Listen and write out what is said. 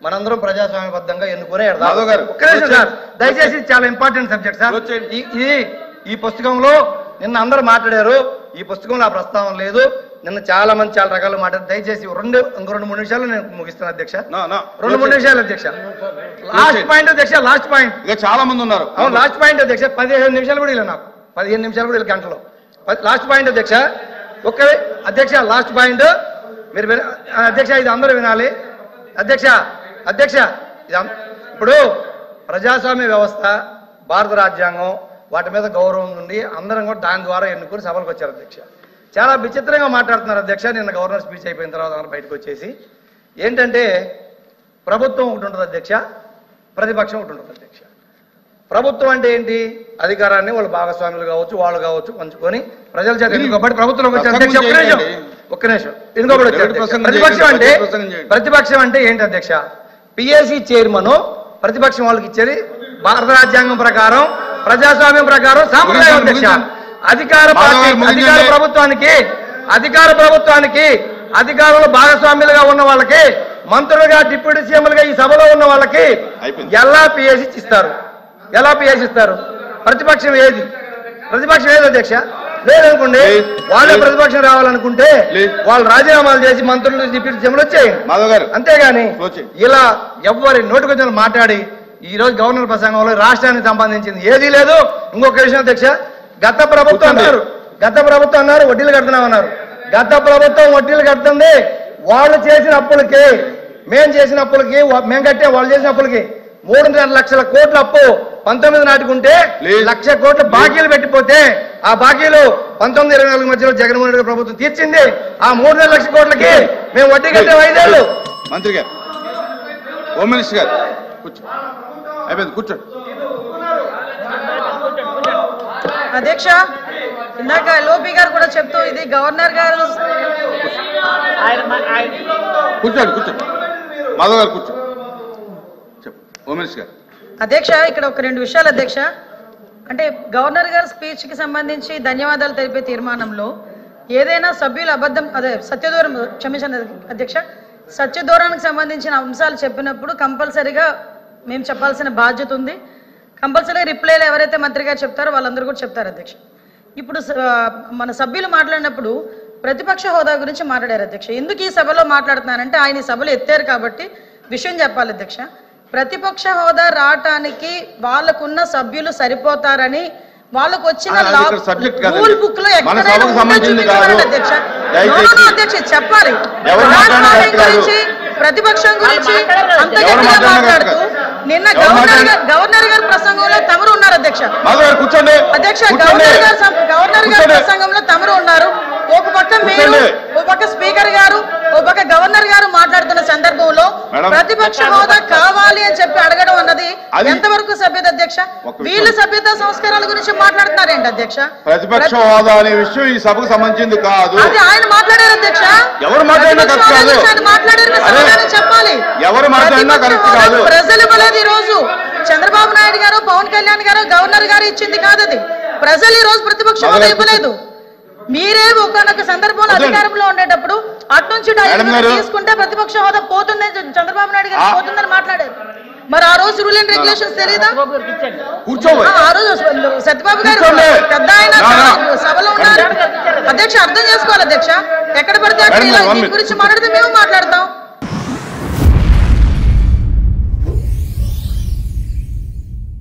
మనందరం ప్రజాస్వామ్యబద్ధంగా ఎన్నుకునే దయచేసి చాలా ఇంపార్టెంట్ సబ్జెక్ట్ సార్. ఈ పుస్తకంలో నిన్న అందరూ మాట్లాడారు, ఈ పుస్తకంలో ఆ ప్రస్తావన లేదు. నిన్న చాలా మంది చాలా రకాలు మాట్లాడారు. దయచేసి ఇంకో 2-3 నిమిషాలు నేను ముగిస్తాను అధ్యక్ష. 2-3 నిమిషాలు అధ్యక్ష. లాస్ట్ పాయింట్ అధ్యక్ష, లాస్ట్ పాయింట్. చాలా మంది ఉన్నారు. అవును, లాస్ట్ పాయింట్ అధ్యక్ష. 15 నిమిషాలు కూడా ఇలా, నాకు 15 నిమిషాలు కూడా ఇలా గంటలో. లాస్ట్ పాయింట్ అధ్యక్ష. అధ్యక్ష లాస్ట్ పాయింట్ మీరు అధ్యక్ష, ఇది అందరూ వినాలి అధ్యక్ష. ఇప్పుడు ప్రజాస్వామ్య వ్యవస్థ, భారత రాజ్యాంగం, వాటి మీద గౌరవం ఉండి అందరం కూడా దాని ద్వారా ఎన్నుకుని సభలకు వచ్చారు అధ్యక్ష. చాలా విచిత్రంగా మాట్లాడుతున్నారు అధ్యక్ష. నిన్న గవర్నర్ స్పీచ్ అయిపోయిన తర్వాత అందరూ బయటకు వచ్చేసి ఏంటంటే ప్రభుత్వం ఒకటి ఉంటుంది అధ్యక్ష, ప్రతిపక్షం ఒకటి ఉంటుంది అధ్యక్ష. ప్రభుత్వం అంటే ఏంటి? అధికారాన్ని వాళ్ళు భాగస్వాములు కావచ్చు, వాళ్ళు కావచ్చు పంచుకొని ప్రజల చేత ఎన్నుకోబడి ప్రభుత్వంలోకి వచ్చారు అధ్యక్ష. ఒక్క నిమిషం ఎన్నుకోబడి వచ్చారు. ప్రతిపక్షం అంటే ఏంటి అధ్యక్ష? పిఎస్సి చైర్మన్ ప్రతిపక్షం వాళ్ళకి ఇచ్చేది భారత రాజ్యాంగం ప్రకారం, ప్రజాస్వామ్యం ప్రకారం సాంప్రదాయం అధ్యక్ష. అధికార ప్రభుత్వానికి అధికారంలో భాగస్వామ్యులుగా ఉన్న వాళ్ళకి, మంత్రులుగా, డిప్యూటీ సీఎంలుగా ఈ సభలో ఉన్న వాళ్ళకి ఎలా పిఎస్సి ఇస్తారు? ఎలా పిఎస్సి ఇస్తారు? ప్రతిపక్షం ఏది అధ్యక్ష? లేదనుకోండి, వాళ్ళే ప్రతిపక్షం రావాలనుకుంటే వాళ్ళు రాజీనామాలు చేసి మంత్రులు, డిప్యూటీ సీఎంలు వచ్చేయండి. అంతేగాని ఇలా ఎవరి నోటికొచ్చిన మాట్లాడి ఈ రోజు గవర్నర్ ప్రసంగంలో రాష్ట్రానికి సంబంధించింది ఏదీ లేదు. ఇంకొక విషయం అధ్యక్ష, గత ప్రభుత్వం అన్నారు వడ్డీలు కడుతున్నామన్నారు. గత ప్రభుత్వం వడ్డీలు కడుతుంది వాళ్ళు చేసిన అప్పులకి, మేము చేసిన అప్పులకి, మేము కట్టే వాళ్ళు చేసిన అప్పులకి 3.5 లక్షల కోట్ల అప్పు 19 నాటికి ఉంటే 1 లక్ష కోట్ల బాకీలు పెట్టిపోతే ఆ బాకీలు 19-24 మధ్యలో జగన్మోహన్ రెడ్డి ప్రభుత్వం తీర్చింది. ఆ 3.5 లక్షల కోట్లకి మేము వడ్డీ కట్టే 5 ఏళ్ళు. మంత్రి గారు, హోమ్ మినిస్టర్ గారు అయిపోయింది, కూర్చోండి. అధ్యక్ష, ఇందాక లోపి గారు కూడా చెప్తూ ఇది గవర్నర్ గారు. కూర్చోండి మాధవ్ గారు కూర్చోండి. హోమ్ మినిస్టర్ గారు. అధ్యక్ష, ఇక్కడ ఒక 2 విషయాలు అధ్యక్ష. అంటే గవర్నర్ గారి స్పీచ్ కి సంబంధించి ధన్యవాదాలు తెలిపే తీర్మానంలో ఏదైనా సభ్యులు సత్యదూరం క్షమించండి అధ్యక్ష, సత్యదూరానికి సంబంధించిన అంశాలు చెప్పినప్పుడు కంపల్సరీగా మేము చెప్పాల్సిన బాధ్యత ఉంది. కంపల్సరీగా రిప్లైలో ఎవరైతే మంత్రి గారు చెప్తారో వాళ్ళందరూ కూడా చెప్తారు అధ్యక్ష. ఇప్పుడు మన సభ్యులు మాట్లాడినప్పుడు ప్రతిపక్ష హోదా గురించి మాట్లాడారు అధ్యక్ష. ఎందుకు ఈ సభలో మాట్లాడుతున్నానంటే ఆయన ఈ సభలో ఎత్తారు కాబట్టి విషయం చెప్పాలి అధ్యక్ష. ప్రతిపక్ష హోదా రావటానికి వాళ్ళకున్న సభ్యులు సరిపోతారని వాళ్ళకు వచ్చిన రూల్ బుక్ లో అధ్యక్ష చెప్పాలి. ప్రతిపక్షం గురించి అంత గట్టిగా మాట్లాడుతూ నిన్న గవర్నర్ గారి ప్రసంగంలో తమరు ఉన్నారు అధ్యక్ష. గవర్నర్ గారి ప్రసంగంలో తమరు ఉన్నారు. ఒక పక్క మీరు, ఒక పక్క స్పీకర్ గారు, ఒక పక్క గవర్నర్ గారు మాట్లాడుతున్న సందర్భంలో ప్రతిపక్ష హోదా కావాలి అని చెప్పి అడగడం అన్నది ఎంతవరకు సభ్యత అధ్యక్ష? వీళ్ళ సభ్యత సంస్కారాల గురించి మాట్లాడుతున్నారేంటి అధ్యక్ష? ప్రతిపక్ష హోదా అనే విషయం ఈ సభకు సంబంధించింది కాదు. అది ఆయన మాట్లాడారు అధ్యక్ష. ఎవరు మాట్లాడారు చెప్పాలి. ఎవరు మాట్లాడినా కరెక్ట్ కాదు. ప్రజలు ఇవ్వలేదు ఈ రోజు. చంద్రబాబు నాయుడు గారు, పవన్ కళ్యాణ్ గారు, గవర్నర్ గారు ఇచ్చింది కాదు అది. ప్రజలు ఈ రోజు ప్రతిపక్ష హోదా ఇవ్వలేదు. మీరే ఒకనొక సందర్భంలో అధికారంలో ఉండేటప్పుడు అటు నుంచి తీసుకుంటే ప్రతిపక్ష హోదా పోతుంది, చంద్రబాబు నాయుడు గారు పోతుందని మాట్లాడారు. మరి ఆ రోజు రూల్ అండ్ రెగ్యులేషన్స్ తెలియదా? ఆ రోజు సత్యబాబు గారు పెద్ద ఆయన సభలో ఉన్నారు అధ్యక్ష. అర్థం చేసుకోవాలి అధ్యక్ష. ఎక్కడ పడితే అక్కడ ఇలా గురించి మాట్లాడితే మేము మాట్లాడతాం.